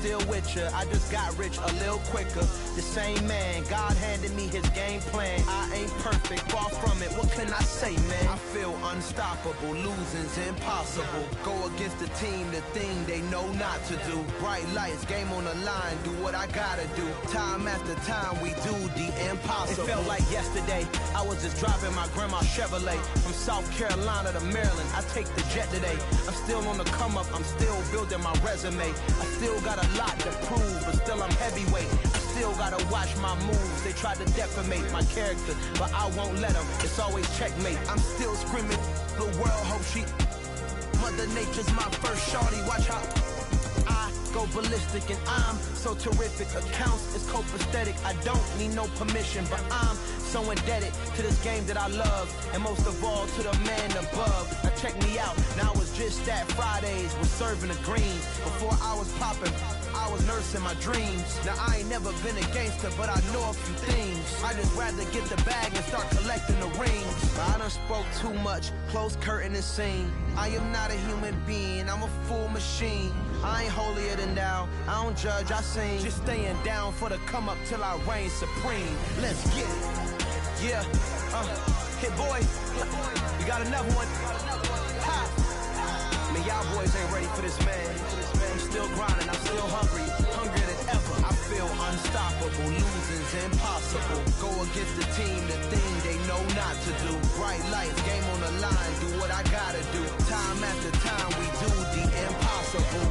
still with ya. I just got rich a little quicker. The same man, God handed me his game plan. I ain't perfect, far from it. What can I say, man? I feel unstoppable. Losing's impossible. Go against the team, the thing they know not to do. Bright lights, game on the line. Do what I gotta do. Time after time, we do the impossible. It felt like yesterday. I was just driving my grandma's Chevrolet from South Carolina to Maryland. I take the jet today. I'm still on the come up. I'm still building my resume. I still got a lot to prove, but still I'm heavyweight. I still gotta watch my moves. They tried to defamate my character, but I won't let them. It's always checkmate. I'm still screaming. The world hope she. Mother Nature's my first shorty. Watch how I go ballistic, and I'm so terrific. Accounts is copacetic. I don't need no permission, but I'm so indebted to this game that I love, and most of all to the man above. Now check me out. Now it's just that Fridays was serving the greens. Before I was popping, I was nursing my dreams. Now I ain't never been a gangster, but I know a few things. I just rather get the bag and start collecting the rings. I done spoke too much, close curtain and scene. I am not a human being, I'm a full machine. I ain't holier than thou, I don't judge, I sing. Just staying down for the come up till I reign supreme. Let's get it. Yeah, hit boy, we got another one. Ha! Man, y'all boys ain't ready for this, man. I'm still grinding, I'm still hungry, hungrier than ever. I feel unstoppable, losing's impossible. Go against the team, the thing they know not to do. Bright lights, game on the line, do what I gotta do. Time after time, we do the impossible.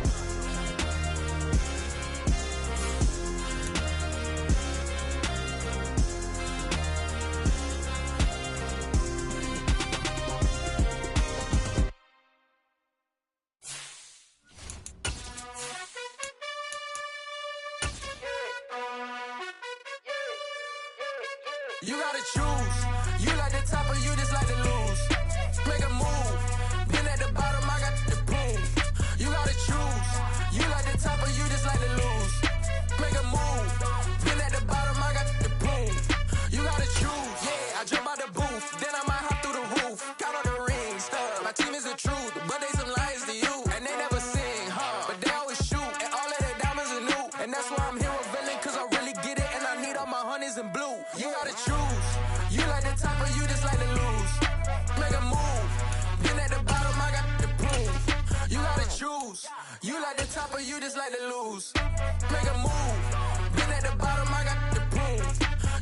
You gotta choose. You like the top or you just like to lose. Make a move. Been at the bottom, I got the prove. You gotta choose. You like the top or you just like to lose. Make a move. Been at the bottom, I got the prove. You gotta choose. Yeah, I jump out the booth, then I might hop through the roof. Count on the rings. My team is the truth, but they some liars to you. And they never sing, but they always shoot. And all of their diamonds are new. And that's why I'm here with villain, cause I really get it. And I need all my honeys in blue. You gotta choose. You like the top or you just like to lose. Make a move. Been at the bottom, I got the proof. You gotta choose. You like the top or you just like to lose. Make a move. Been at the bottom, I got the proof.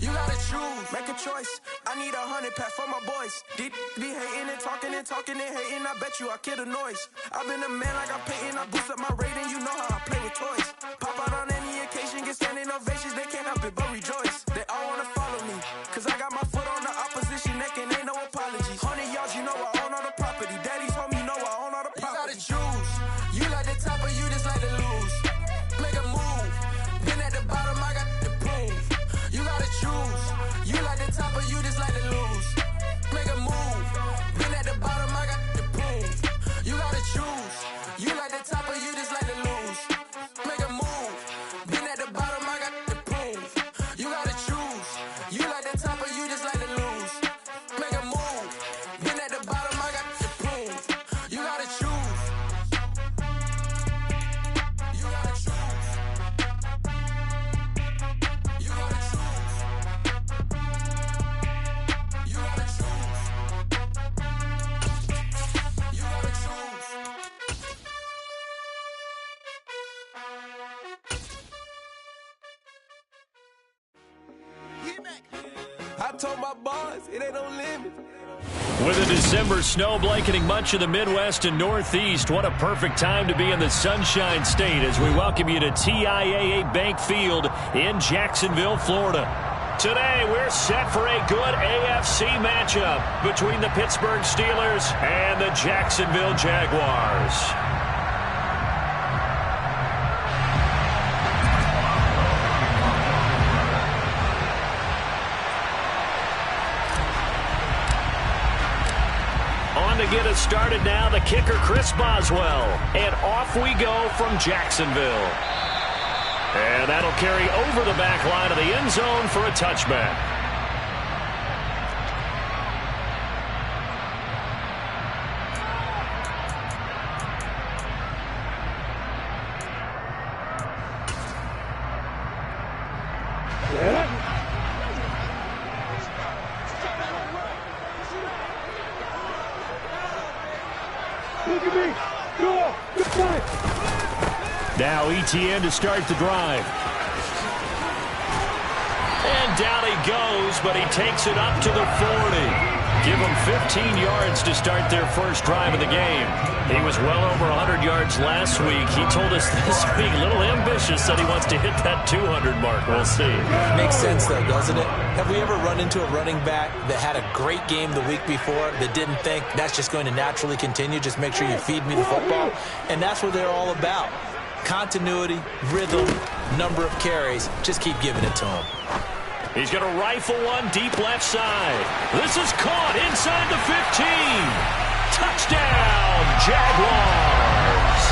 You gotta choose. Make a choice. I need 100 pack for my boys. Deep be hating and talking and hating. I bet you I kill the noise. I've been a man like I'm Peyton. I boost up my rating. You know how I play with toys. Pop out on any occasion, get standing ovations. They can't help it but rejoice. They all wanna follow me, cause I got my foot on the opposition neck and ain't no apologies. 100 yards, you know I own all the property. Daddy's home, you know I own all the property. You gotta choose. You like the top or you just like to lose. Make a move. Been at the bottom, I got the proof. You gotta choose. You like the top or you just like to lose. Make a move. Been at the bottom, I got the proof. You gotta choose. You like the top or you just like to lose. Make a move. Been at the bottom, I got the proof. You gotta choose. You like the top or you just like to lose. Make a move. Been at the bottom, I got the proof. You gotta choose. You gotta choose. You gotta choose. You gotta choose. You gotta choose. I told my boys it ain't no limit. With a December snow blanketing much of the Midwest and Northeast, what a perfect time to be in the Sunshine State as we welcome you to TIAA Bank Field in Jacksonville, Florida. Today, we're set for a good AFC matchup between the Pittsburgh Steelers and the Jacksonville Jaguars. To get us started now, the kicker, Chris Boswell. And off we go from Jacksonville. And that'll carry over the back line of the end zone for a touchback. Now Etienne to start the drive. And down he goes, but he takes it up to the 40. Give him 15 yards to start their first drive of the game. He was well over 100 yards last week. He told us this week, a little ambitious, that he wants to hit that 200 mark. We'll see. Makes sense, though, doesn't it? Have we ever run into a running back that had a great game the week before that didn't think that's just going to naturally continue? Just make sure you feed me the football. And that's what they're all about. Continuity, rhythm, number of carries. Just keep giving it to him. He's going to rifle one deep left side. This is caught inside the 15. Touchdown, Jaguars.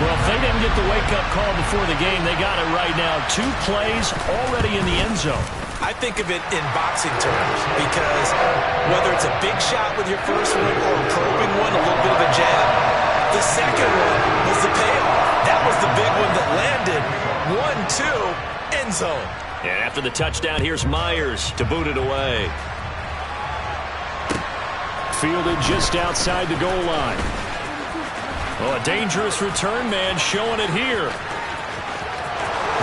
Well, if they didn't get the wake-up call before the game, they got it right now. 2 plays already in the end zone. I think of it in boxing terms because whether it's a big shot with your first one or a probing one, a little bit of a jab, the second one was the payoff. That was the big one that landed. 1-2. End zone. And after the touchdown, here's Myers to boot it away. Fielded just outside the goal line. Oh, a dangerous return man showing it here.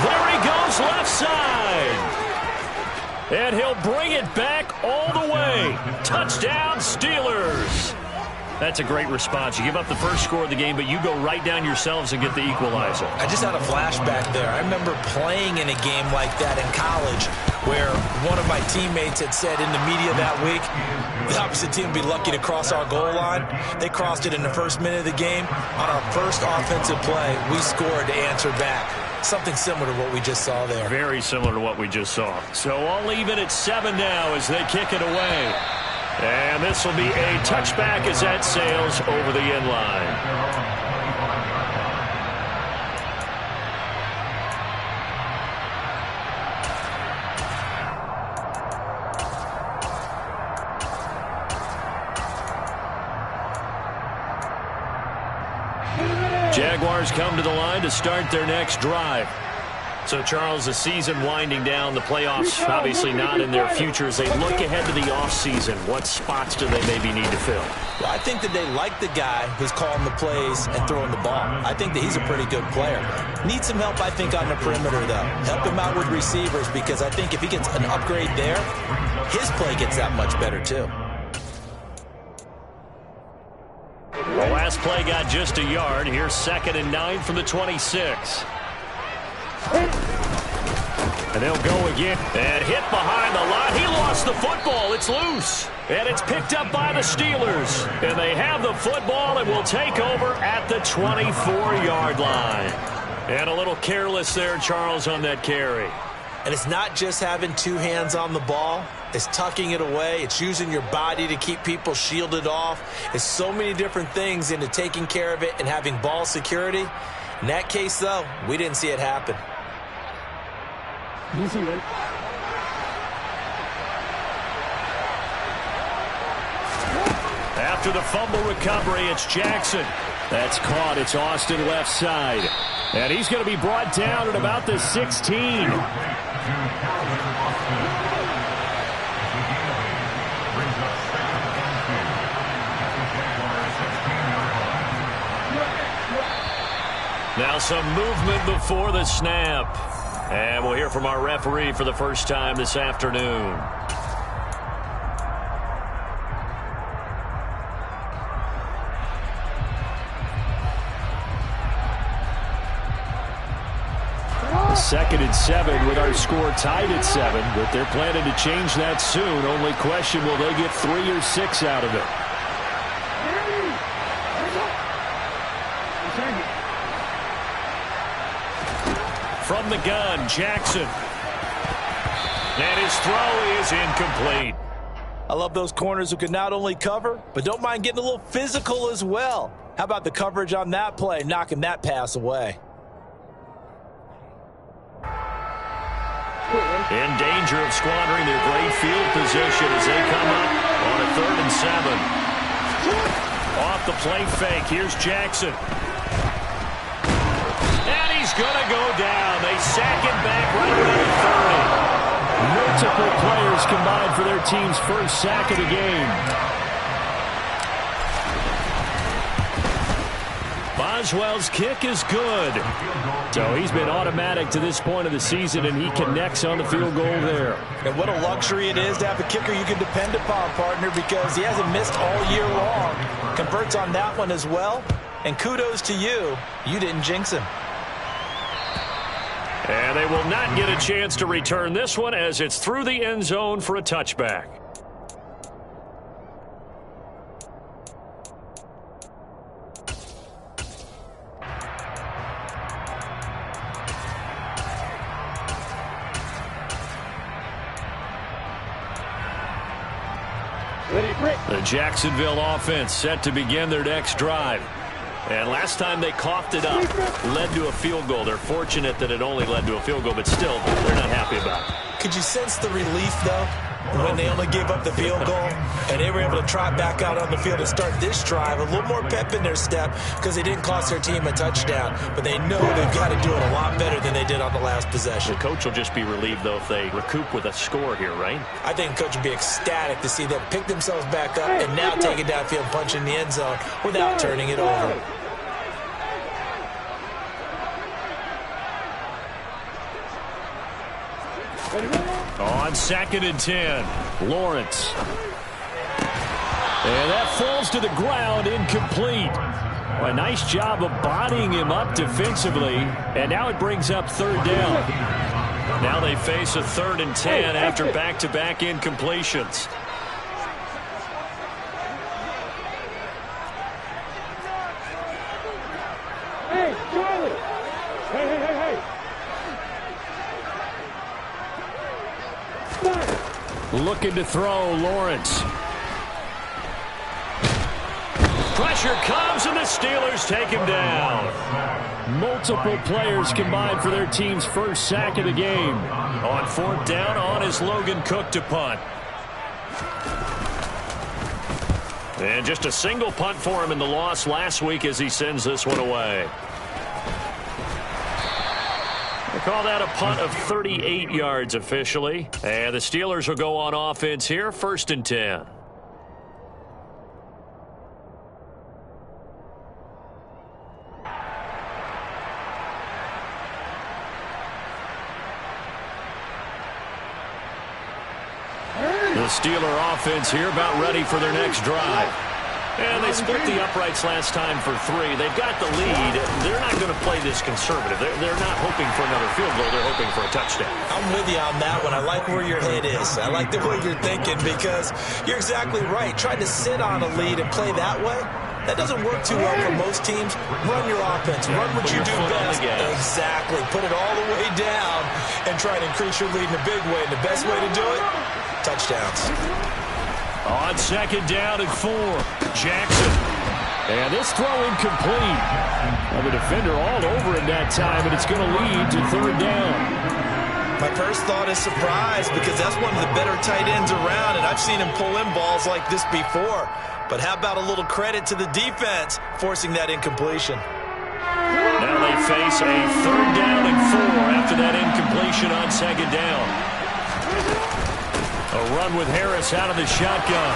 There he goes left side. And he'll bring it back all the way. Touchdown, Steelers. That's a great response. You give up the first score of the game, but you go right down yourselves and get the equalizer. I just had a flashback there. I remember playing in a game like that in college where one of my teammates had said in the media that week, the opposite team would be lucky to cross our goal line. They crossed it in the first minute of the game. On our first offensive play, we scored to answer back. Something similar to what we just saw there. Very similar to what we just saw. So I'll leave it at 7 now as they kick it away. And this will be a touchback as that sails over the end line. Jaguars come to the line to start their next drive. So, Charles, the season winding down, the playoffs obviously not in their future. As they look ahead to the offseason, what spots do they maybe need to fill? Well, I think that they like the guy who's calling the plays and throwing the ball. I think that he's a pretty good player. Needs some help, I think, on the perimeter, though. Help him out with receivers because I think if he gets an upgrade there, his play gets that much better, too. The last play got just a yard. Here's 2nd and 9 from the 26. And they'll go again. And hit behind the line. He lost the football. It's loose. And it's picked up by the Steelers. And they have the football and will take over at the 24-yard line. And a little careless there, Charles, on that carry. And it's not just having 2 hands on the ball. It's tucking it away. It's using your body to keep people shielded off. It's so many different things into taking care of it and having ball security. In that case, though, we didn't see it happen. After the fumble recovery, it's Jackson. That's caught. It's Austin left side. And he's going to be brought down at about the 16. Now some movement before the snap. And we'll hear from our referee for the first time this afternoon. Second and 7 with our score tied at 7, but they're planning to change that soon. Only question, will they get 3 or 6 out of it? From the gun, Jackson. And his throw is incomplete. I love those corners who can not only cover, but don't mind getting a little physical as well. How about the coverage on that play, knocking that pass away? In danger of squandering their great field position as they come up on a 3rd and 7. Off the play fake, here's Jackson. And he's going to go down. They sack him back Multiple players combined for their team's first sack of the game. Boswell's kick is good. So he's been automatic to this point of the season, and he connects on the field goal there. And what a luxury it is to have a kicker you can depend upon, partner, because he hasn't missed all year long. Converts on that one as well. And kudos to you. You didn't jinx him. And they will not get a chance to return this one as it's through the end zone for a touchback. The Jacksonville offense set to begin their next drive. And last time they coughed it up, led to a field goal. They're fortunate that it only led to a field goal, but still, they're not happy about it. Could you sense the relief, though, when they only gave up the field goal and they were able to trot back out on the field and start this drive? A little more pep in their step because they didn't cost their team a touchdown, but they know they've got to do it a lot better than they did on the last possession. The coach will just be relieved, though, if they recoup with a score here, right? I think the coach would be ecstatic to see them pick themselves back up and now take it downfield and punch in the end zone without turning it over. On 2nd and 10, Lawrence. And that falls to the ground, incomplete. A nice job of bodying him up defensively, and now it brings up 3rd down. Now they face a 3rd and 10 after back-to-back incompletions. Hey, Charlie! Hey! Looking to throw, Lawrence. Pressure comes, and the Steelers take him down. Multiple players combined for their team's first sack of the game. On 4th down, on is Logan Cook to punt. And just a single punt for him in the loss last week as he sends this one away. They call that a punt of 38 yards officially. And the Steelers will go on offense here, 1st and 10. The Steeler offense here about ready for their next drive. And they split the uprights last time for 3. They've got the lead. They're not going to play this conservative. They're not hoping for another field goal. They're hoping for a touchdown. I'm with you on that one. I like where your head is. I like the way you're thinking because you're exactly right. Trying to sit on a lead and play that way, that doesn't work too well for most teams. Run your offense. Run what you do best. Exactly. Put it all the way down and try to increase your lead in a big way. And the best way to do it, touchdowns. On 2nd down and 4, Jackson. And this throw incomplete. Well, the defender all over it that time, and it's going to lead to 3rd down. My first thought is surprise because that's one of the better tight ends around, and I've seen him pull in balls like this before. But how about a little credit to the defense forcing that incompletion? Now they face a 3rd down and 4 after that incompletion on 2nd down. A run with Harris out of the shotgun.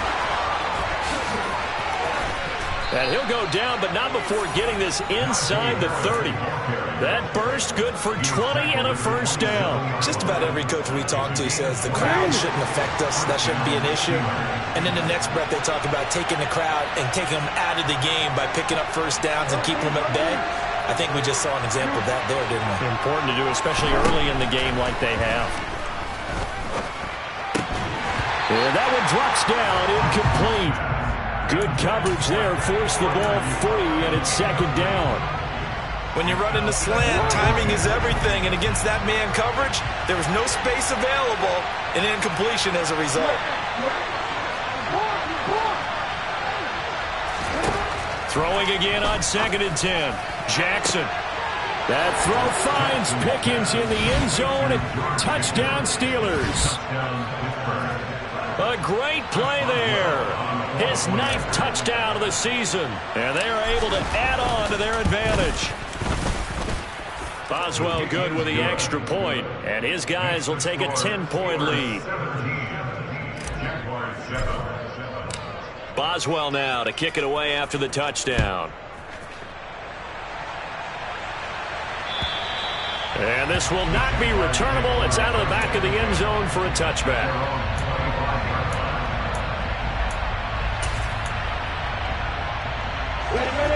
And he'll go down, but not before getting this inside the 30. That burst good for 20 and a 1st down. Just about every coach we talk to says the crowd shouldn't affect us. That shouldn't be an issue. And in the next breath, they talk about taking the crowd and taking them out of the game by picking up 1st downs and keeping them at bay. I think we just saw an example of that there, didn't we? Important to do, especially early in the game like they have. And that one drops down, incomplete. Good coverage there, forced the ball free, and it's 2nd down. When you run in the slant, timing is everything, and against that man coverage, there was no space available, and incompletion as a result. Throwing again on 2nd and 10. Jackson. That throw finds Pickens in the end zone, and touchdown Steelers. A great play there. His 9th touchdown of the season. And they are able to add on to their advantage. Boswell good with the extra point, and his guys will take a 10-point lead. Boswell now to kick it away after the touchdown. And this will not be returnable. It's out of the back of the end zone for a touchback.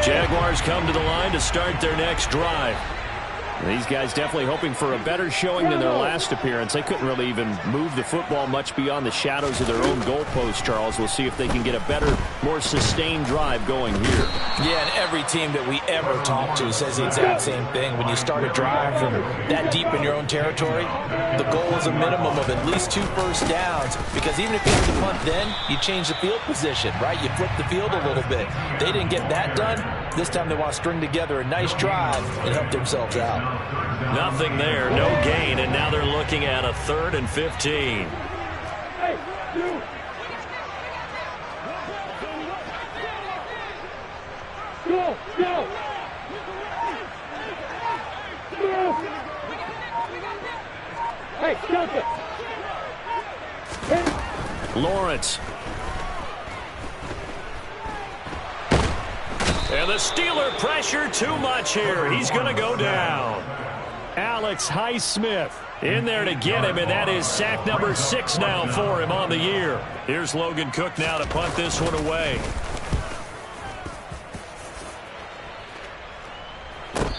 Jaguars come to the line to start their next drive. These guys definitely hoping for a better showing than their last appearance. They couldn't really even move the football much beyond the shadows of their own goalpost, Charles. We'll see if they can get a better, more sustained drive going here. Yeah, and every team that we ever talk to says the exact same thing. When you start a drive from that deep in your own territory, the goal is a minimum of at least 2 first downs, because even if you have to punt then, you change the field position, right? You flip the field a little bit. They didn't get that done. This time they want to string together a nice drive and help themselves out. Nothing there, no gain, and now they're looking at a 3rd and 15. Hey, you. Go, go. Go. Hey, jump it. Hey. Lawrence. And the Steeler pressure too much here. He's going to go down. Alex Highsmith in there to get him, and that is sack number 6 now for him on the year. Here's Logan Cook now to punt this one away.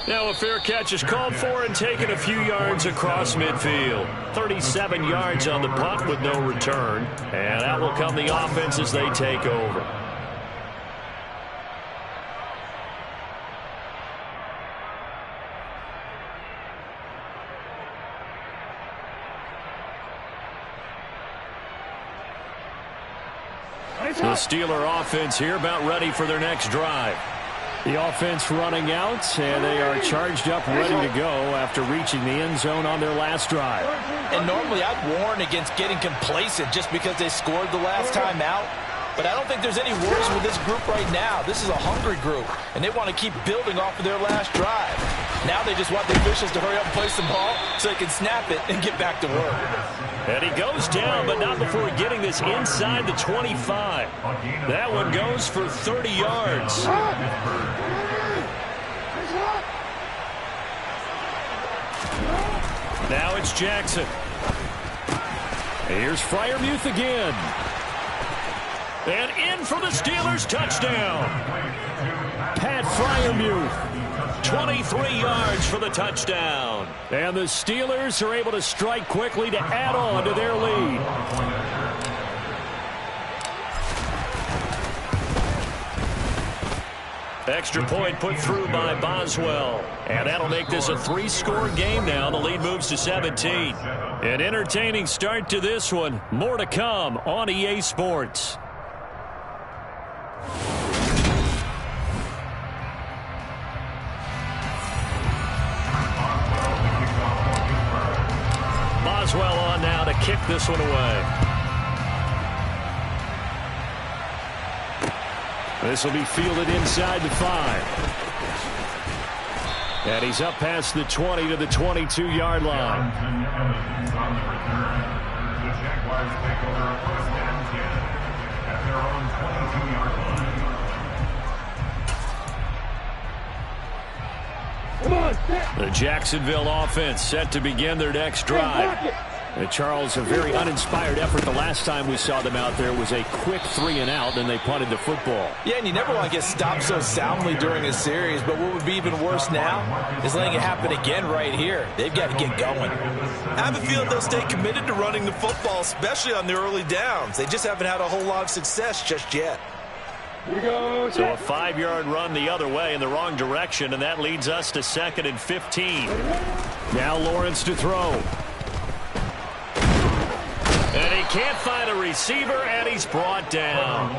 Now a fair catch is called for and taken a few yards across midfield. 37 yards on the punt with no return. And out will come the offense as they take over. The Steeler offense here about ready for their next drive. The offense running out, and they are charged up, ready to go after reaching the end zone on their last drive. And normally I'd warn against getting complacent just because they scored the last time out. But I don't think there's any worries with this group right now. This is a hungry group, and they want to keep building off of their last drive. Now they just want the officials to hurry up and place the ball so they can snap it and get back to work. And he goes down, but not before getting this inside the 25. That one goes for 30 yards. Now it's Jackson. Here's Freiermuth again. And in for the Steelers touchdown. Pat Freiermuth. 23 yards for the touchdown. And the Steelers are able to strike quickly to add on to their lead. Extra point put through by Boswell. And that'll make this a 3-score game now. The lead moves to 17. An entertaining start to this one. More to come on EA Sports. Boswell on now to kick this one away. This will be fielded inside the 5. And he's up past the 20 to the 22-yard line. The Jacksonville offense set to begin their next drive. Charles, a very uninspired effort the last time we saw them out there was a quick 3-and-out, and they punted the football. Yeah, and you never want to get stopped so soundly during a series, but what would be even worse now is letting it happen again right here. They've got to get going. I have a feeling they'll stay committed to running the football, especially on the early downs. They just haven't had a whole lot of success just yet. So a 5-yard run the other way in the wrong direction, and that leads us to 2nd and 15. Now Lawrence to throw. And he can't find a receiver, and he's brought down.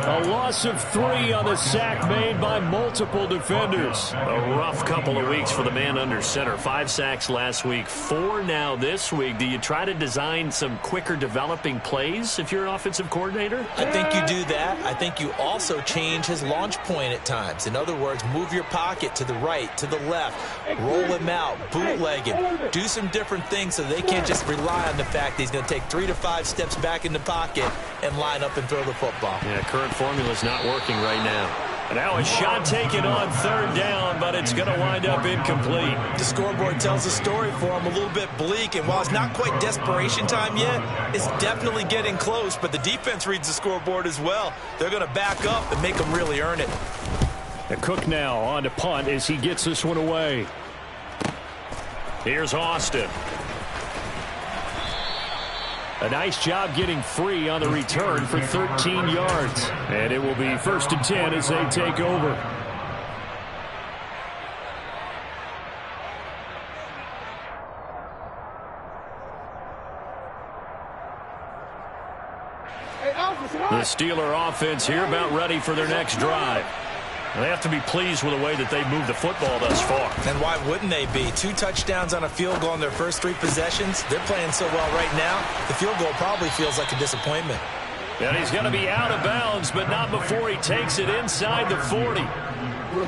A loss of 3 on the sack made by multiple defenders. A rough couple of weeks for the man under center. 5 sacks last week, 4 now this week. Do you try to design some quicker developing plays if you're an offensive coordinator? I think you do that. I think you also change his launch point at times. In other words, move your pocket to the right, to the left, roll him out, bootleg him, do some different things so they can't just rely on the fact that he's going to take 3 to 5 steps back in the pocket and line up and throw the football. Yeah, current formula's not working right now. And now a shot taken on 3rd down, but it's going to wind up incomplete. The scoreboard tells the story for him, a little bit bleak, and while it's not quite desperation time yet, it's definitely getting close, but the defense reads the scoreboard as well. They're going to back up and make them really earn it. The Cook now on to punt as he gets this one away. Here's Austin. A nice job getting free on the return for 13 yards. And it will be 1st and 10 as they take over. The Steeler offense here about ready for their next drive. They have to be pleased with the way that they've moved the football thus far. And why wouldn't they be? 2 touchdowns on a field goal in their first 3 possessions. They're playing so well right now, the field goal probably feels like a disappointment. And he's going to be out of bounds, but not before he takes it inside the 40.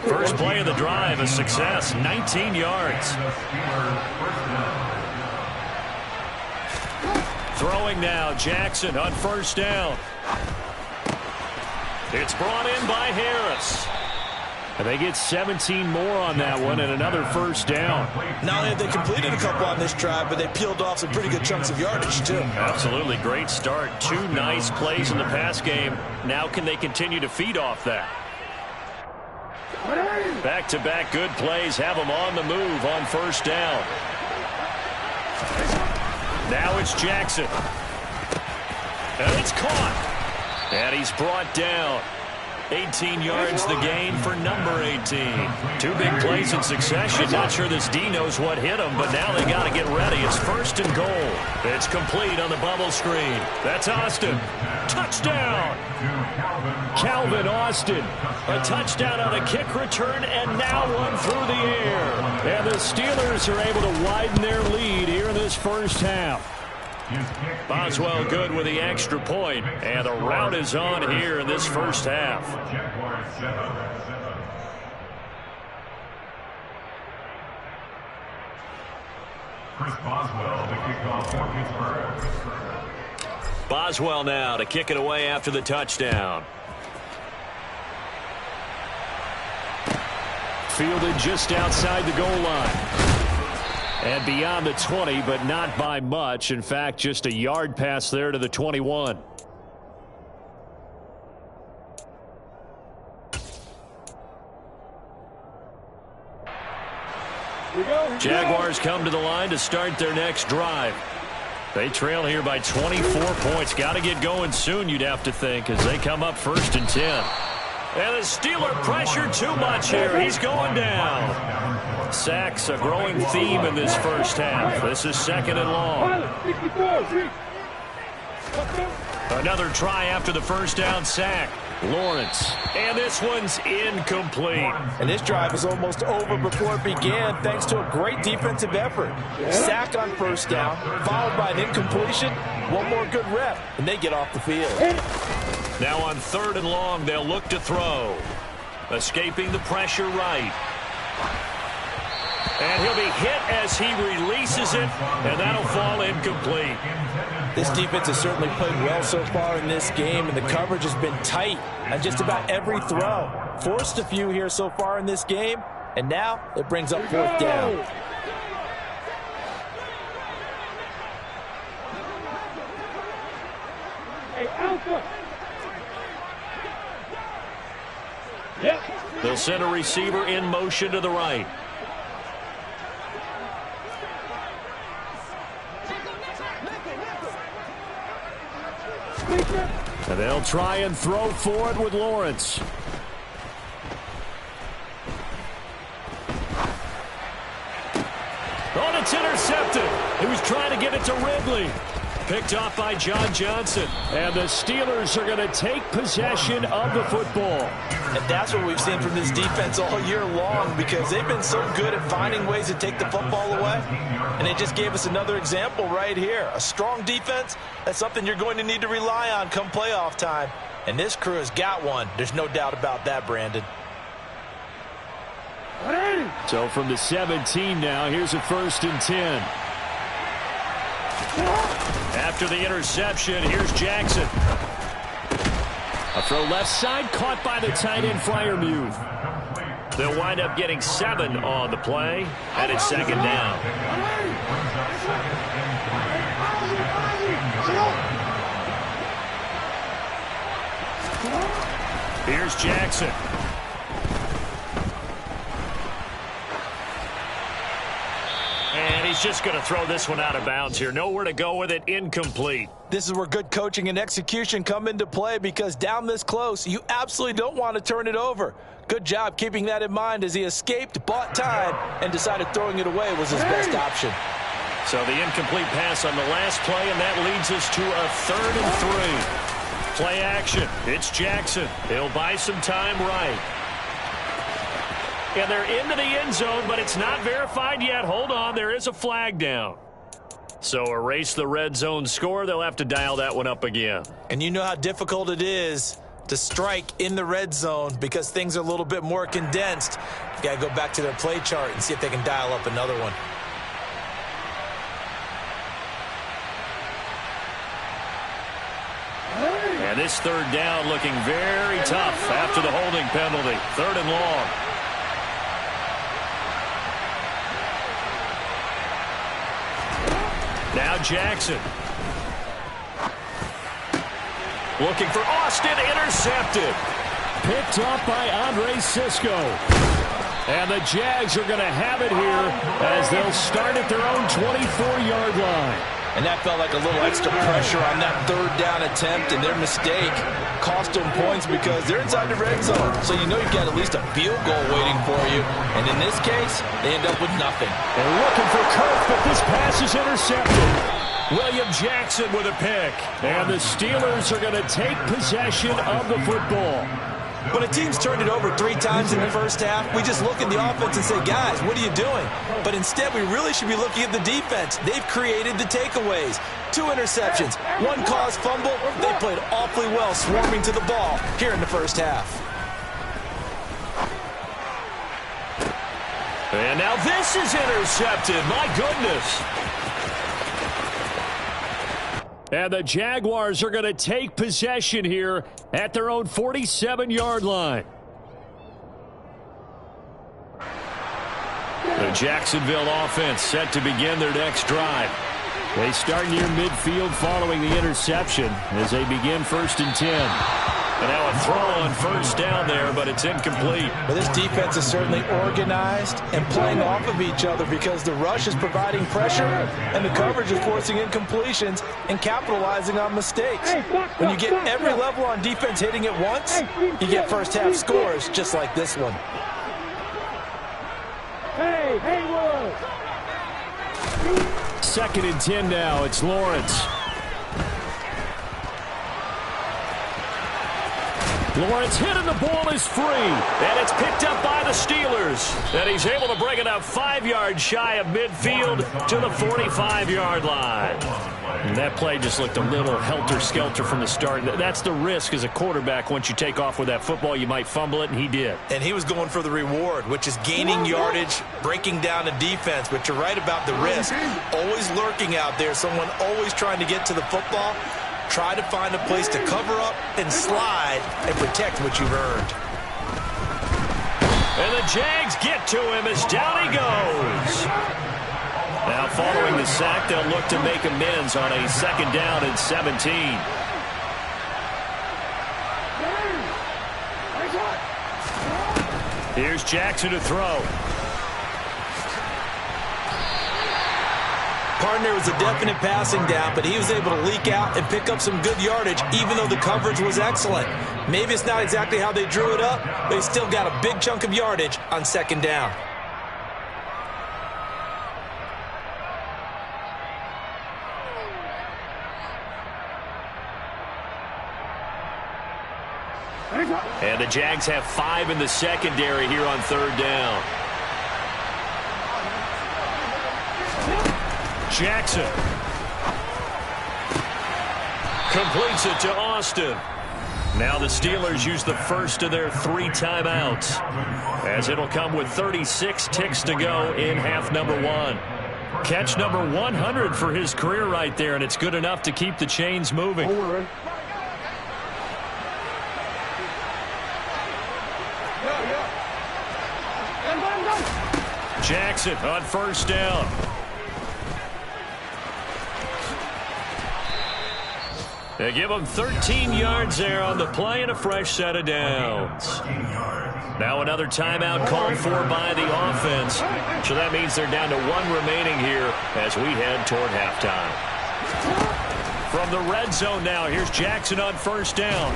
First play of the drive, a success, 19 yards. Throwing now, Jackson on 1st down. It's brought in by Harris. And they get 17 more on that one and another 1st down. Not only have they completed a couple on this drive, but they peeled off some pretty good chunks of yardage, too. Absolutely. Great start. 2 nice plays in the pass game. Now can they continue to feed off that? Back-to-back good plays have them on the move on 1st down. Now it's Jackson. And it's caught. And he's brought down. 18 yards the gain for number 18. 2 big plays in succession. Not sure this D knows what hit him, but now they got to get ready. It's 1st and goal. It's complete on the bubble screen. That's Austin. Touchdown. Calvin Austin. A touchdown on a kick return, and now one through the air. And the Steelers are able to widen their lead here in this first half. Boswell good with the extra point, and the rout is on here in this first half. Chris Boswell to kick off for Pittsburgh. Boswell now to kick it away after the touchdown. Fielded just outside the goal line. And beyond the 20, but not by much. In fact, just a yard pass there to the 21. Jaguars come to the line to start their next drive. They trail here by 24 points. Got to get going soon, you'd have to think, as they come up 1st and 10. And the Steeler pressure too much here. He's going down. Sacks a growing theme in this first half. This is 2nd and long. Another try after the 1st down sack. Lawrence. And this one's incomplete. And this drive is almost over before it began thanks to a great defensive effort. Sack on 1st down, followed by an incompletion. One more good rep, and they get off the field. Now on 3rd and long, they'll look to throw. Escaping the pressure right. And he'll be hit as he releases it, and that'll fall incomplete. This defense has certainly played well so far in this game, and the coverage has been tight on just about every throw. Forced a few here so far in this game, and now it brings up 4th down. Hey, Alpha. They'll send a receiver in motion to the right. And they'll try and throw for it with Lawrence. Oh, it's intercepted. He was trying to get it to Ridley. picked off by John Johnson. And the Steelers are going to take possession of the football. And that's what we've seen from this defense all year long, because they've been so good at finding ways to take the football away. And they just gave us another example right here. A strong defense, that's something you're going to need to rely on come playoff time. And this crew has got one. There's no doubt about that, Brandon. So from the 17 now, here's a 1st and 10. After the interception, here's Jackson. A throw left side, caught by the tight end, Freiermuth. They'll wind up getting 7 on the play, and it's 2nd down. Here's Jackson. And he's just going to throw this one out of bounds here. Nowhere to go with it. Incomplete. This is where good coaching and execution come into play, because down this close, you absolutely don't want to turn it over. Good job keeping that in mind as he escaped, bought time, and decided throwing it away was his best option. So the incomplete pass on the last play, and that leads us to a 3rd and 3. Play action. It's Jackson. He'll buy some time right. And they're into the end zone, but it's not verified yet. Hold on, there is a flag down. So erase the red zone score. They'll have to dial that one up again. And you know how difficult it is to strike in the red zone because things are a little bit more condensed. You got to go back to their play chart and see if they can dial up another one. And this 3rd down looking very tough after the holding penalty. 3rd and long. Now Jackson. Looking for Austin, intercepted. Picked off by Andre Cisco. And the Jags are going to have it here as they'll start at their own 24-yard line. And that felt like a little extra pressure on that 3rd down attempt, and their mistake cost them points because they're inside the red zone. So you know you've got at least a field goal waiting for you. And in this case, they end up with nothing. They're looking for Kirk, but this pass is intercepted. William Jackson with a pick. And the Steelers are going to take possession of the football. When a team's turned it over 3 times in the first half, we just look at the offense and say, guys, what are you doing? But instead, we really should be looking at the defense. They've created the takeaways. 2 interceptions, 1 caused fumble. They played awfully well swarming to the ball here in the first half. And now this is intercepted. My goodness. And the Jaguars are going to take possession here at their own 47-yard line. The Jacksonville offense set to begin their next drive. They start near midfield following the interception as they begin 1st and 10. And now a throw on 1st down there, but it's incomplete. Well, this defense is certainly organized and playing off of each other because the rush is providing pressure and the coverage is forcing incompletions and capitalizing on mistakes. When you get every level on defense hitting at once, you get first half scores just like this one. Hey, Haywood! 2nd and 10 now. It's Lawrence. Lawrence hit and the ball is free. And it's picked up by the Steelers. And he's able to bring it up 5 yards shy of midfield to the 45-yard line. And that play just looked a little helter-skelter from the start. That's the risk as a quarterback. Once you take off with that football, you might fumble it, and he did. And he was going for the reward, which is gaining yardage, breaking down the defense. But you're right about the risk. Always lurking out there, someone always trying to get to the football. Try to find a place to cover up and slide and protect what you've earned. And the Jags get to him as down he goes. Now following the sack, they'll look to make amends on a 2nd down and 17. Here's Jackson to throw. Partner was a definite passing down, but he was able to leak out and pick up some good yardage, even though the coverage was excellent. Maybe it's not exactly how they drew it up, but he still got a big chunk of yardage on 2nd down. And the Jags have 5 in the secondary here on 3rd down. Jackson completes it to Austin. Now the Steelers use the first of their 3 timeouts, as it'll come with 36 ticks to go in half number 1. Catch number 100 for his career right there, and it's good enough to keep the chains moving. Jackson on 1st down. They give him 13 yards there on the play and a fresh set of downs. Now another timeout called for by the offense. So that means they're down to 1 remaining here as we head toward halftime. From the red zone now, here's Jackson on 1st down.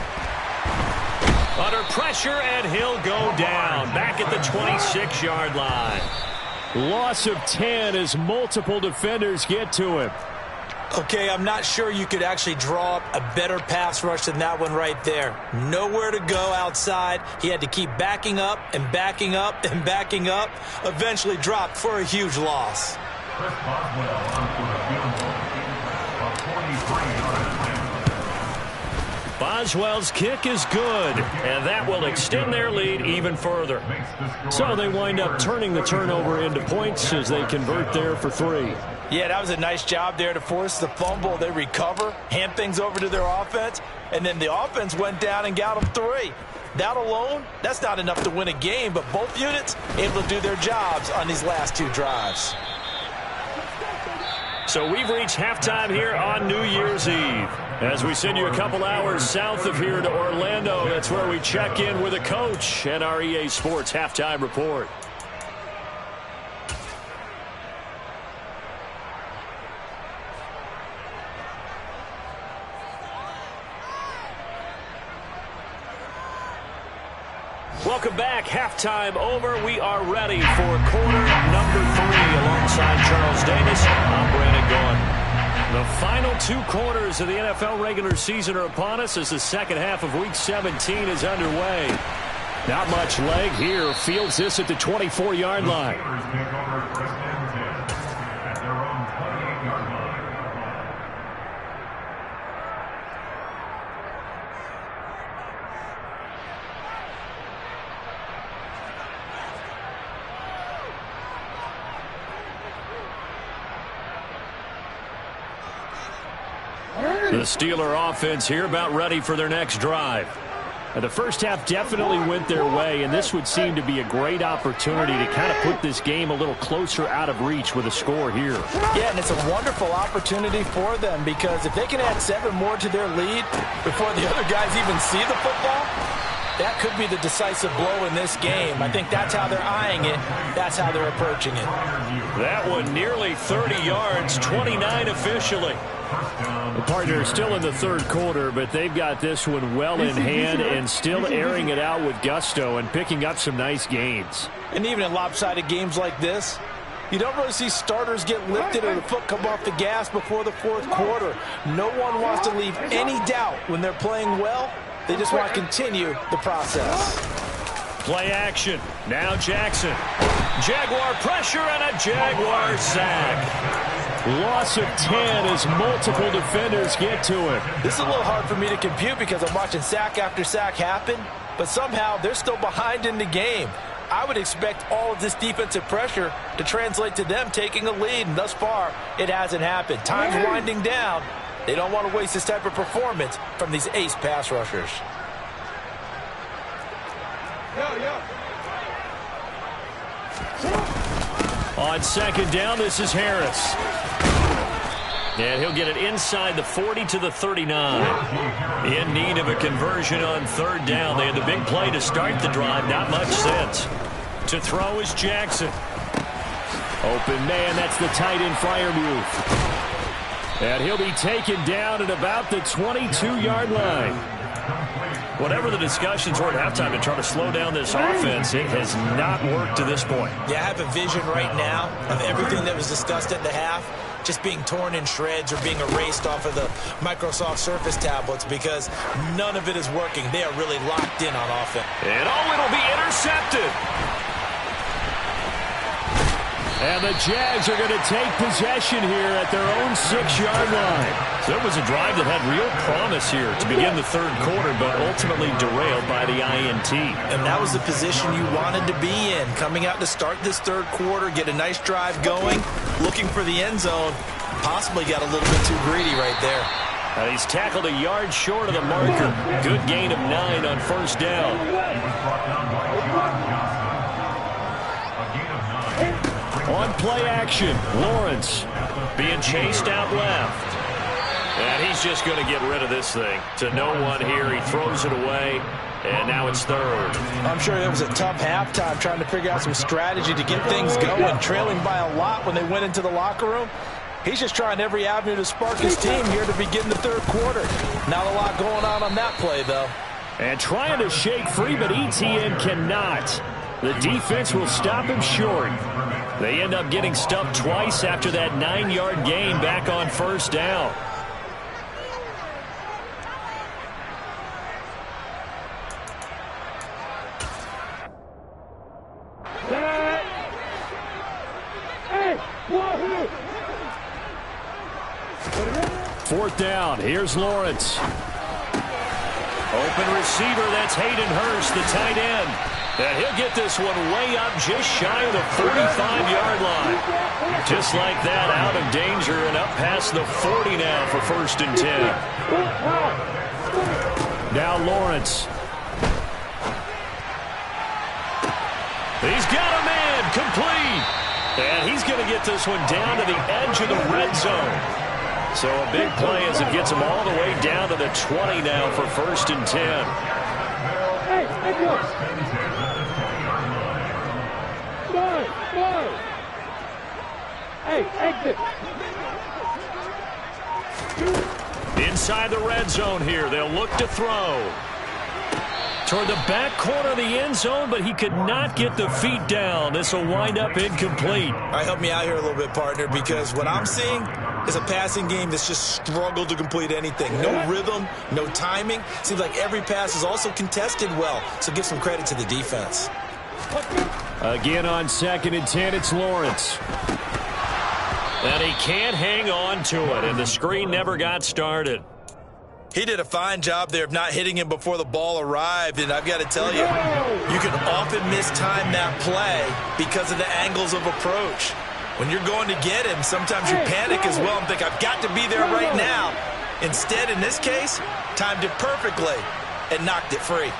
Under pressure, and he'll go down. Back at the 26-yard line. Loss of 10 as multiple defenders get to him. Okay, I'm not sure you could actually draw up a better pass rush than that one right there. Nowhere to go outside. He had to keep backing up and backing up and backing up. Eventually dropped for a huge loss. Chris Boswell on for a field goal. A 43-yard attempt. Boswell's kick is good, and that will extend their lead even further. So they wind up turning the turnover into points as they convert there for 3. Yeah, that was a nice job there to force the fumble. They recover, hand things over to their offense, and then the offense went down and got them 3. That alone, that's not enough to win a game, but both units able to do their jobs on these last 2 drives. So we've reached halftime here on New Year's Eve. As we send you a couple hours south of here to Orlando, that's where we check in with a coach and our EA Sports Halftime Report. Welcome back. Halftime over. We are ready for quarter number 3 alongside Charles Davis. I'm Brandon Gaudin. The final 2 quarters of the NFL regular season are upon us as the second half of Week 17 is underway. Not much leg here. Fields this at the 24-yard line. At their own 28-yard line. The Steeler offense here about ready for their next drive. The first half definitely went their way, and this would seem to be a great opportunity to kind of put this game a little closer out of reach with a score here. Yeah, and it's a wonderful opportunity for them because if they can add 7 more to their lead before the other guys even see the football, that could be the decisive blow in this game. I think that's how they're eyeing it. That's how they're approaching it. That one nearly 30 yards, 29 officially. The partner is still in the 3rd quarter, but they've got this one well in hand and still airing it out with gusto and picking up some nice gains. And even in lopsided games like this, you don't really see starters get lifted or the foot come off the gas before the 4th quarter. No one wants to leave any doubt when they're playing well. They just want to continue the process. Play action. Now Jackson. Jaguar pressure and a Jaguar sack. Loss of 10 as multiple defenders get to him. This is a little hard for me to compute because I'm watching sack after sack happen, but somehow they're still behind in the game. I would expect all of this defensive pressure to translate to them taking a lead, and thus far, it hasn't happened. Time's winding down. They don't want to waste this type of performance from these ace pass rushers. On 2nd down, this is Harris. And he'll get it inside the 40 to the 39. In need of a conversion on 3rd down. They had the big play to start the drive. Not much sense. To throw is Jackson. Open man, that's the tight end Freiermuth. And he'll be taken down at about the 22-yard line. Whatever the discussions were at halftime to try to slow down this offense, it has not worked to this point. Yeah, I have a vision right now of everything that was discussed at the half just being torn in shreds or being erased off of the Microsoft Surface tablets because none of it is working. They are really locked in on offense. And it'll be intercepted. And the Jags are going to take possession here at their own 6-yard line. So it was a drive that had real promise here to begin the third quarter, but ultimately derailed by the INT. And that was the position you wanted to be in. Coming out to start this third quarter, get a nice drive going, looking for the end zone. Possibly got a little bit too greedy right there. And he's tackled a yard short of the marker. Good gain of 9 on first down. On play action, Lawrence being chased out left. And he's just going to get rid of this thing. To no one here, he throws it away, and now it's third. I'm sure it was a tough halftime trying to figure out some strategy to get things going, trailing by a lot when they went into the locker room. He's just trying every avenue to spark his team here to begin the third quarter. Not a lot going on that play, though. And trying to shake free, but ETN cannot. The defense will stop him short. They end up getting stuffed twice after that 9-yard gain back on first down. Fourth down. Here's Lawrence. Open receiver. That's Hayden Hurst, the tight end. And he'll get this one way up just shy of the 35-yard line. Just like that, out of danger and up past the 40 now for first and 10. Now Lawrence. He's got a man complete. And he's going to get this one down to the edge of the red zone. So a big play as it gets him all the way down to the 20 now for first and 10. Exit. Inside the red zone here, they'll look to throw. Toward the back corner of the end zone, but he could not get the feet down. This will wind up incomplete. All right, help me out here a little bit, partner, because what I'm seeing is a passing game that's just struggled to complete anything. No rhythm, no timing. Seems like every pass is also contested well, so give some credit to the defense. Again on second and 10, it's Lawrence. And he can't hang on to it, and the screen never got started. He did a fine job there of not hitting him before the ball arrived, and I've got to tell you, you can often mistime that play because of the angles of approach. When you're going to get him, sometimes you panic as well and think, I've got to be there right now. Instead, in this case, timed it perfectly and knocked it free.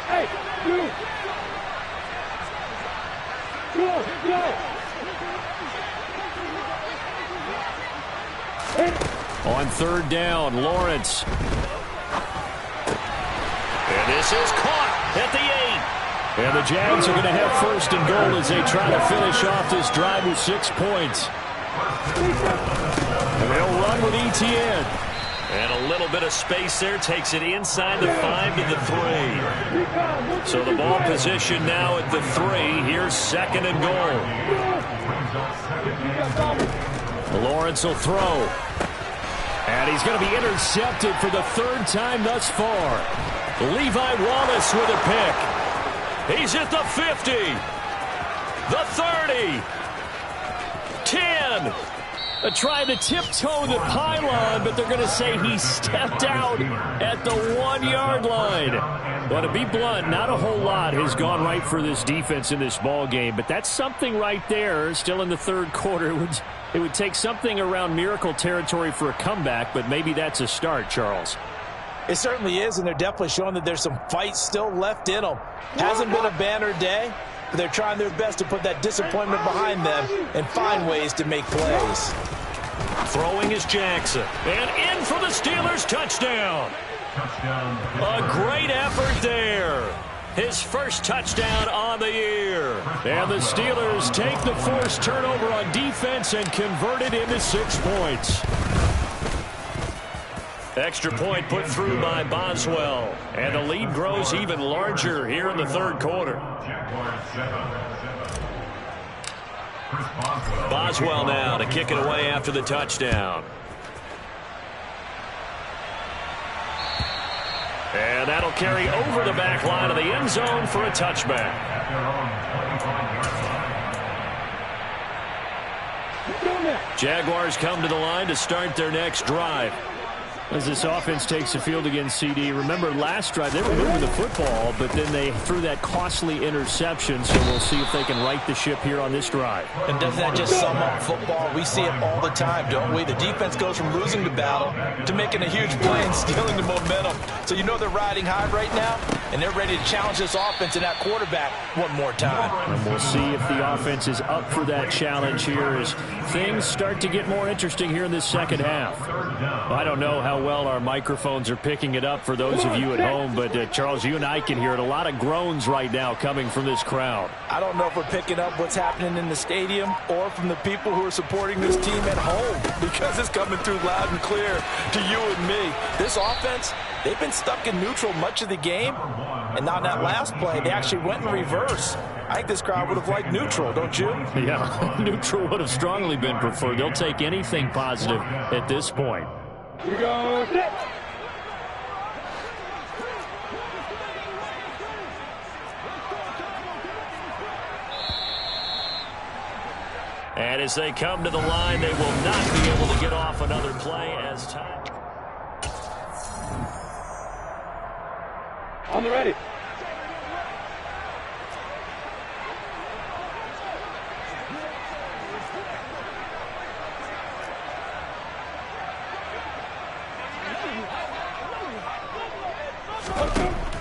Hey, you. Go. On third down, Lawrence. And this is caught at the 8. And the Jags are going to have first and goal as they try to finish off this drive with 6 points. And they'll run with ETN. And a little bit of space there takes it inside the 5 to the 3. So the ball position now at the 3. Here's second and goal. Lawrence will throw. And he's going to be intercepted for the third time thus far. Levi Wallace with a pick. He's at the 50. The 30. 10. Trying to tiptoe the pylon, but they're going to say he stepped out at the 1-yard line. Well, to be blunt, not a whole lot has gone right for this defense in this ball game, but that's something right there. Still in the third quarter, it would take something around miracle territory for a comeback, but maybe that's a start, Charles. It certainly is, and they're definitely showing that there's some fight still left in them. Hasn't been a banner day, but they're trying their best to put that disappointment behind them and find ways to make plays. Throwing is Jackson. And in for the Steelers, touchdown. A great effort there. His first touchdown on the year. And the Steelers take the forced turnover on defense and convert it into 6 points. Extra point put through by Boswell. And the lead grows even larger here in the third quarter. Boswell now to kick it away after the touchdown. And that'll carry over the back line of the end zone for a touchback. Jaguars come to the line to start their next drive. As this offense takes the field against CD, remember last drive they were moving the football, but then they threw that costly interception, so we'll see if they can right the ship here on this drive. And doesn't that just sum up football? We see it all the time, don't we? The defense goes from losing the battle to making a huge play and stealing the momentum. So you know they're riding high right now, and they're ready to challenge this offense and that quarterback one more time. And we'll see if the offense is up for that challenge here as things start to get more interesting here in this second half. I don't know how well our microphones are picking it up for those of you at home, but Charles, you and I can hear it. A lot of groans right now coming from this crowd. I don't know if we're picking up what's happening in the stadium or from the people who are supporting this team at home, because it's coming through loud and clear to you and me. This offense, they've been stuck in neutral much of the game, and on that last play, they actually went in reverse. I think this crowd would have liked neutral, don't you? Yeah, neutral would have strongly been preferred. They'll take anything positive at this point. Here we go. Set. And as they come to the line, they will not be able to get off another play as time. On the ready.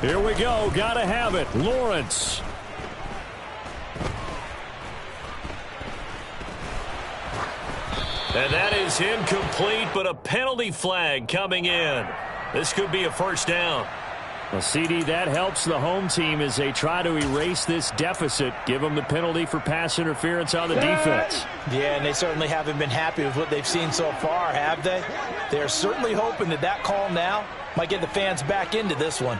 Here we go. Gotta have it. Lawrence. And that is incomplete, but a penalty flag coming in. This could be a first down. Well, CD, that helps the home team as they try to erase this deficit. Give them the penalty for pass interference on the defense. Yeah, and they certainly haven't been happy with what they've seen so far, have they? They're certainly hoping that that call now might get the fans back into this one.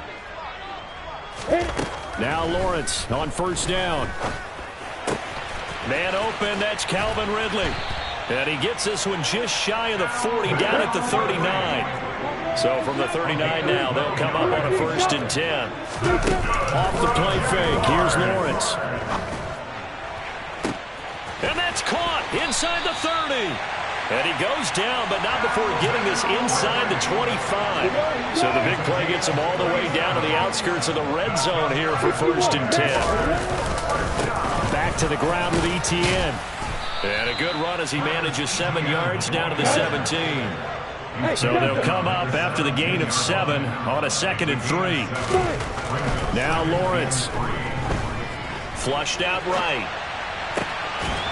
Now Lawrence on first down. Man open, that's Calvin Ridley. And he gets this one just shy of the 40, down at the 39. So from the 39 now, they'll come up on a 1st and 10. Off the play fake, here's Lawrence. And that's caught inside the 30. And he goes down, but not before getting this inside the 25. So the big play gets him all the way down to the outskirts of the red zone here for 1st and 10. Back to the ground with Etienne. And a good run as he manages 7 yards down to the 17. So they'll come up after the gain of 7 on a 2nd and 3. Now Lawrence. Flushed out right.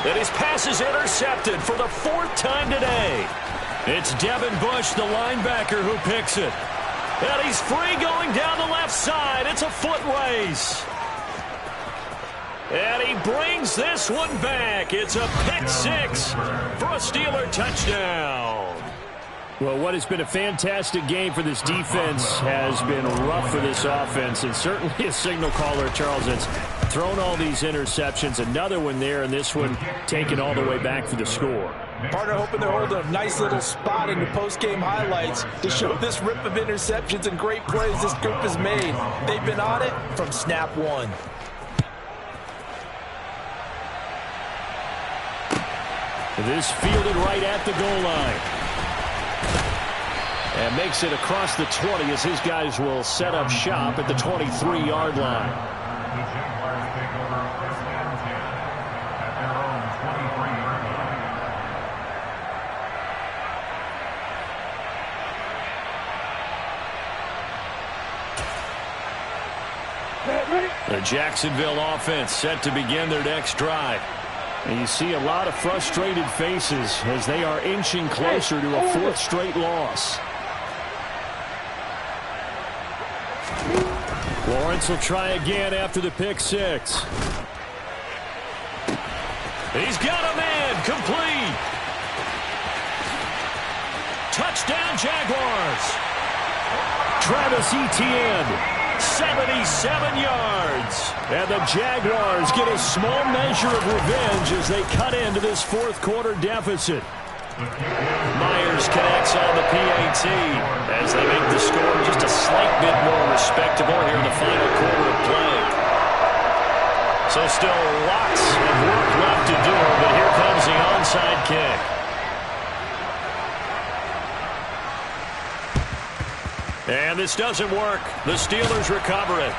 And his pass is intercepted for the 4th time today. It's Devin Bush, the linebacker, who picks it. And he's free going down the left side. It's a foot race. And he brings this one back. It's a pick 6 for a Steeler touchdown. Well, what has been a fantastic game for this defense has been rough for this offense, and certainly a signal caller, Charles, that's thrown all these interceptions. Another one there, and this one taken all the way back for the score. Partner hoping they're holding a nice little spot in the post-game highlights to show this rip of interceptions and great plays this group has made. They've been on it from snap 1. This fielded right at the goal line. And makes it across the 20 as his guys will set up shop at the 23-yard line. The Jaguars take over 1st and 10 at their own 23-yard line. The Jacksonville offense set to begin their next drive. And you see a lot of frustrated faces as they are inching closer to a 4th straight loss. Lawrence will try again after the pick 6. He's got a man, complete. Touchdown Jaguars. Travis Etienne, 77 yards. And the Jaguars get a small measure of revenge as they cut into this fourth quarter deficit. Myers connects on the PAT as they make the score just a slight bit more respectable here in the final quarter of play. So still lots of work left to do, but here comes the onside kick. And this doesn't work. The Steelers recover it.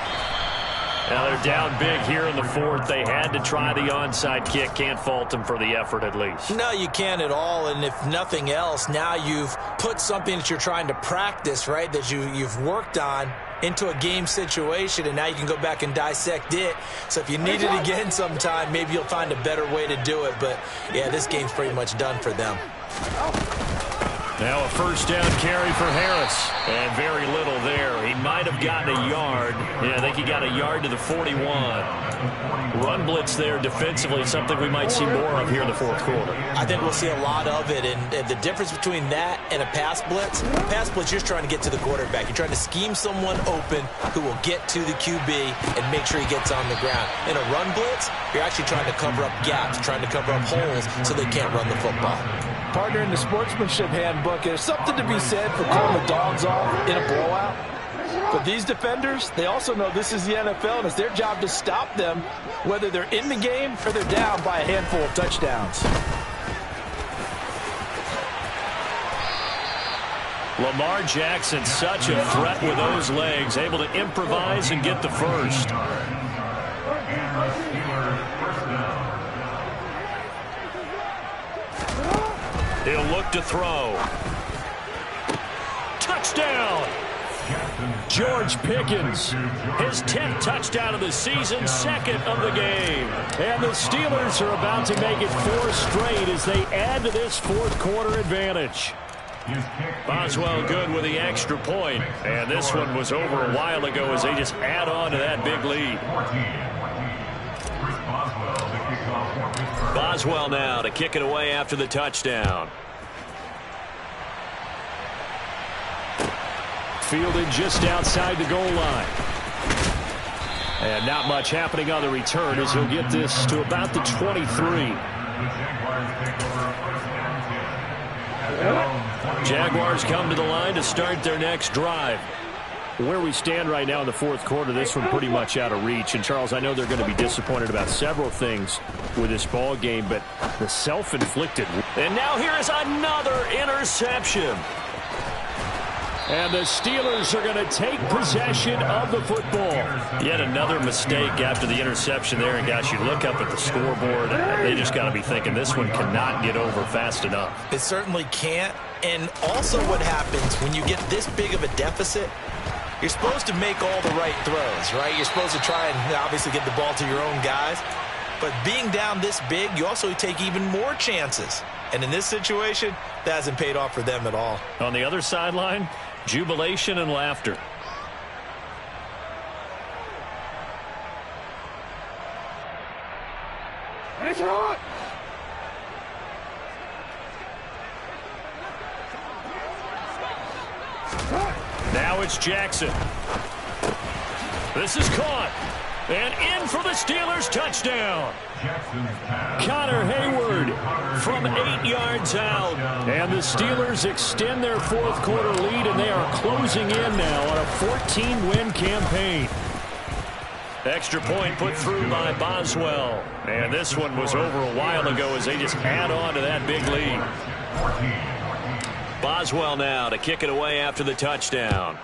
Now they're down big here in the fourth. They had to try the onside kick. Can't fault them for the effort at least. No, you can't at all. And if nothing else, now you've put something that you're trying to practice, right, that you've worked on into a game situation, and now you can go back and dissect it. So if you need it again sometime, maybe you'll find a better way to do it. But, yeah, this game's pretty much done for them. Now a first down carry for Harris. And very little there. He might have gotten a yard. Yeah, I think he got a yard to the 41. Run blitz there defensively, something we might see more of here in the fourth quarter. I think we'll see a lot of it. And the difference between that and a pass blitz, you're just trying to get to the quarterback. You're trying to scheme someone open who will get to the QB and make sure he gets on the ground. In a run blitz, you're actually trying to cover up gaps, trying to cover up holes so they can't run the football. Partner, in the sportsmanship handbook, there's something to be said for calling the dogs off in a blowout. But these defenders, they also know this is the NFL, and it's their job to stop them, whether they're in the game or they're down by a handful of touchdowns. Lamar Jackson, such a threat with those legs, able to improvise and get the first. He'll look to throw. Touchdown! George Pickens, his 10th touchdown of the season, second of the game. And the Steelers are about to make it 4 straight as they add to this fourth quarter advantage. Boswell good with the extra point. And this one was over a while ago as they just add on to that big lead. Boswell now to kick it away after the touchdown. Fielded just outside the goal line. And not much happening on the return as he'll get this to about the 23. Jaguars come to the line to start their next drive. Where we stand right now in the fourth quarter, this one pretty much out of reach. And, Charles, I know they're going to be disappointed about several things with this ball game, but the self-inflicted. And now here is another interception. And the Steelers are going to take possession of the football. Yet another mistake after the interception there. And, gosh, you look up at the scoreboard, they just got to be thinking this one cannot get over fast enough. It certainly can't. And also what happens when you get this big of a deficit, you're supposed to make all the right throws, right? You're supposed to try and obviously get the ball to your own guys. But being down this big, you also take even more chances. And in this situation, that hasn't paid off for them at all. On the other sideline, jubilation and laughter. It's hot! Now it's Jackson. This is caught. And in for the Steelers touchdown. Connor Hayward from 8 yards out. And the Steelers extend their fourth quarter lead, and they are closing in now on a 14-win campaign. Extra point put through by Boswell. And this one was over a while ago as they just add on to that big lead. Boswell now to kick it away after the touchdown.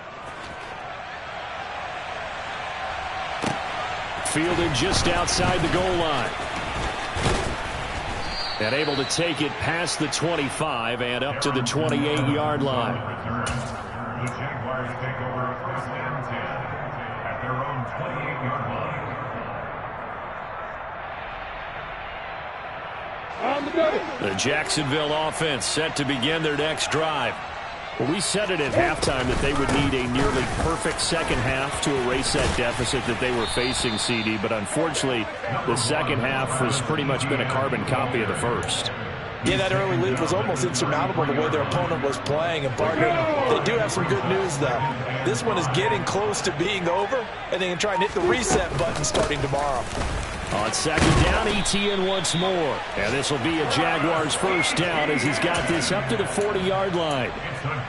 Fielded just outside the goal line. And able to take it past the 25 and up to the 28-yard line. The Jaguars take over first and 10 at their own 28-yard line. The Jacksonville offense set to begin their next drive. Well, we said it at halftime that they would need a nearly perfect second half to erase that deficit that they were facing, CD. But unfortunately, the second half has pretty much been a carbon copy of the first. Yeah, that early lead was almost insurmountable the way their opponent was playing. And, partner, they do have some good news, though. This one is getting close to being over, and they can try and hit the reset button starting tomorrow. On second down, Etienne once more. And this will be a Jaguars first down as he's got this up to the 40-yard line.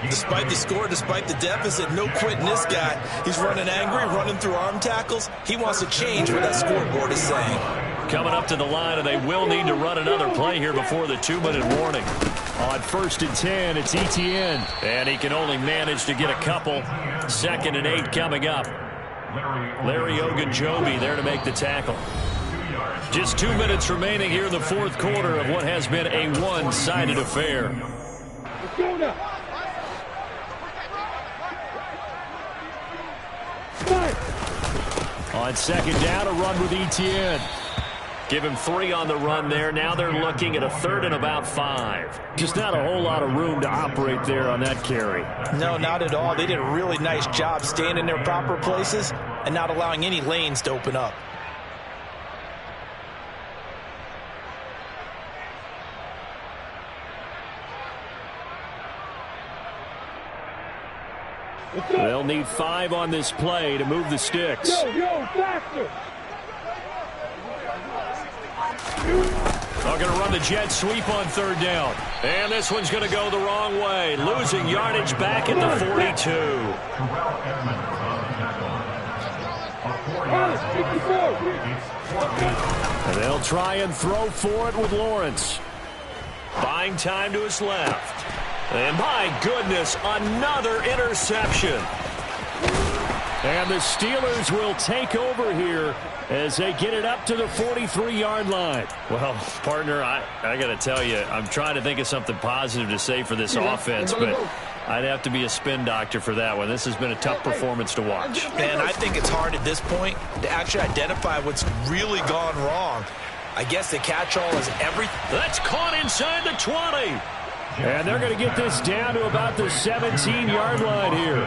Despite the score, despite the deficit, no quitting this guy. He's running angry, running through arm tackles. He wants to change what that scoreboard is saying. Coming up to the line, and they will need to run another play here before the 2-minute warning. On 1st and 10, it's Etienne. And he can only manage to get a couple. 2nd and 8 coming up. Larry Ogunjobi there to make the tackle. Just 2 minutes remaining here in the fourth quarter of what has been a one-sided affair. Let's go now. On 2nd down, a run with Etienne. Give him 3 on the run there. Now they're looking at a 3rd and about 5. Just not a whole lot of room to operate there on that carry. No, not at all. They did a really nice job staying in their proper places and not allowing any lanes to open up. They'll need 5 on this play to move the sticks. Yo, faster! They're going to run the jet sweep on 3rd down. And this one's going to go the wrong way. Losing yardage back at the 42. And they'll try and throw for it with Lawrence. Buying time to his left. And my goodness, another interception. And the Steelers will take over here as they get it up to the 43-yard line. Well, partner, I got to tell you, I'm trying to think of something positive to say for this offense, but I'd have to be a spin doctor for that one. This has been a tough performance to watch. And I think it's hard at this point to actually identify what's really gone wrong. I guess the catch-all is everything. That's caught inside the 20. And they're going to get this down to about the 17-yard line here.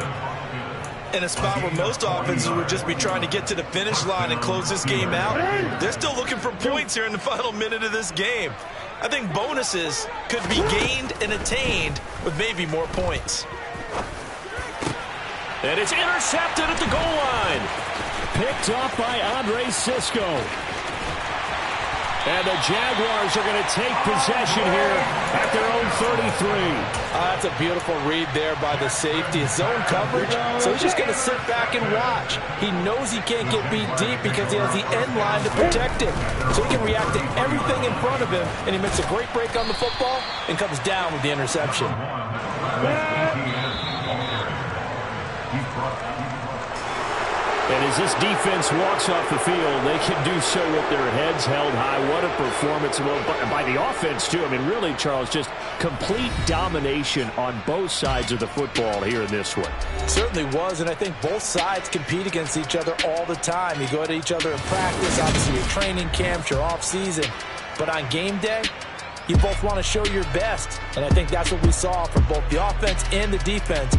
In a spot where most offenses would just be trying to get to the finish line and close this game out, they're still looking for points here in the final minute of this game. I think bonuses could be gained and attained with maybe more points. And it's intercepted at the goal line. Picked up by Andre Cisco. And the Jaguars are going to take possession here at their own 33. That's a beautiful read there by the safety. It's zone coverage, so he's just going to sit back and watch. He knows he can't get beat deep because he has the end line to protect him. So he can react to everything in front of him, and he makes a great break on the football and comes down with the interception. And as this defense walks off the field, they can do so with their heads held high. What a performance by the offense, too. I mean, really, Charles, just complete domination on both sides of the football here in this one. Certainly was, and I think both sides compete against each other all the time. You go at each other in practice, obviously your training camps, your off-season. But on game day, you both want to show your best. And I think that's what we saw from both the offense and the defense